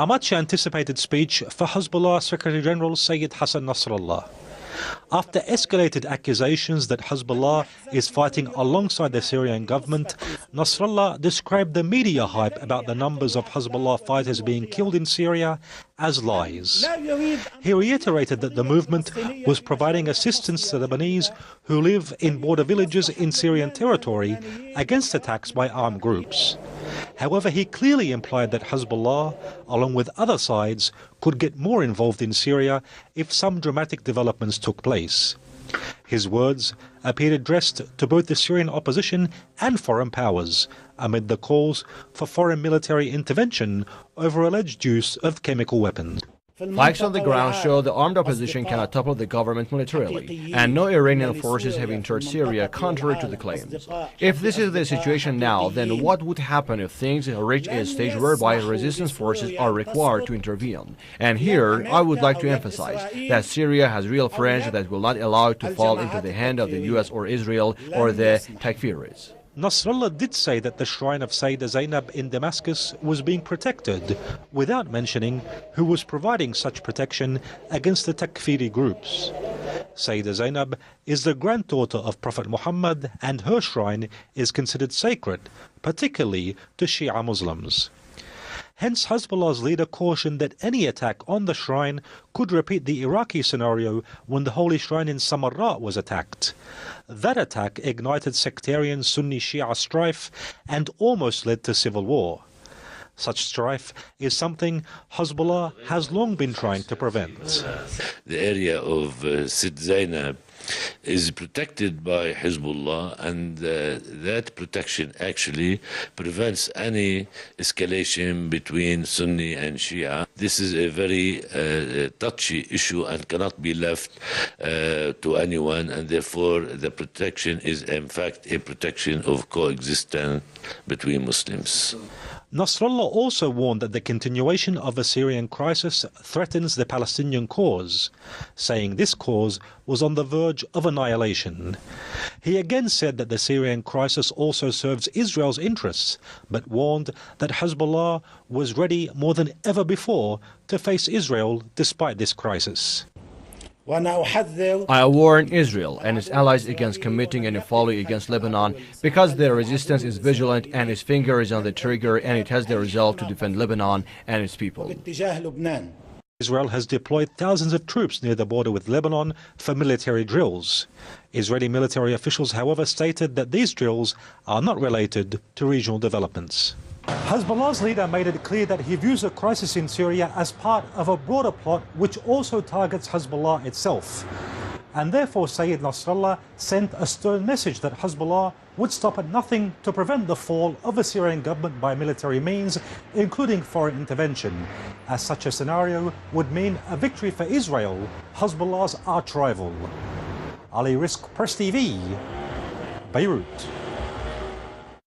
A much anticipated speech for Hezbollah Secretary General Sayyid Hassan Nasrallah. After escalated accusations that Hezbollah is fighting alongside the Syrian government, Nasrallah described the media hype about the numbers of Hezbollah fighters being killed in Syria as lies. He reiterated that the movement was providing assistance to Lebanese who live in border villages in Syrian territory against attacks by armed groups. However, he clearly implied that Hezbollah, along with other sides, could get more involved in Syria if some dramatic developments took place. His words appeared addressed to both the Syrian opposition and foreign powers, amid the calls for foreign military intervention over alleged use of chemical weapons. Facts on the ground show the armed opposition cannot topple the government militarily, and no Iranian forces have entered Syria, contrary to the claims. If this is the situation now, then what would happen if things reach a stage whereby resistance forces are required to intervene? And here, I would like to emphasize that Syria has real friends that will not allow it to fall into the hand of the US or Israel or the Takfiris. Nasrallah did say that the shrine of Sayyidah Zainab in Damascus was being protected, without mentioning who was providing such protection against the Takfiri groups. Sayyidah Zainab is the granddaughter of Prophet Muhammad, and her shrine is considered sacred, particularly to Shia Muslims. Hence, Hezbollah's leader cautioned that any attack on the shrine could repeat the Iraqi scenario when the holy shrine in Samarra was attacked. That attack ignited sectarian Sunni Shia strife and almost led to civil war. Such strife is something Hezbollah has long been trying to prevent. The area of Sayyidah Zainab is protected by Hezbollah, and that protection actually prevents any escalation between Sunni and Shia. This is a very touchy issue and cannot be left to anyone, and therefore the protection is in fact a protection of coexistence between Muslims. Nasrallah also warned that the continuation of the Syrian crisis threatens the Palestinian cause, saying this cause was on the verge of annihilation. He again said that the Syrian crisis also serves Israel's interests, but warned that Hezbollah was ready more than ever before to face Israel despite this crisis. I warn Israel and its allies against committing any folly against Lebanon, because their resistance is vigilant and its finger is on the trigger, and it has the resolve to defend Lebanon and its people. Israel has deployed thousands of troops near the border with Lebanon for military drills. Israeli military officials, however, stated that these drills are not related to regional developments. Hezbollah's leader made it clear that he views the crisis in Syria as part of a broader plot which also targets Hezbollah itself. And therefore Sayyid Nasrallah sent a stern message that Hezbollah would stop at nothing to prevent the fall of the Syrian government by military means, including foreign intervention, as such a scenario would mean a victory for Israel, Hezbollah's arch rival. Ali Rizk, Press TV, Beirut.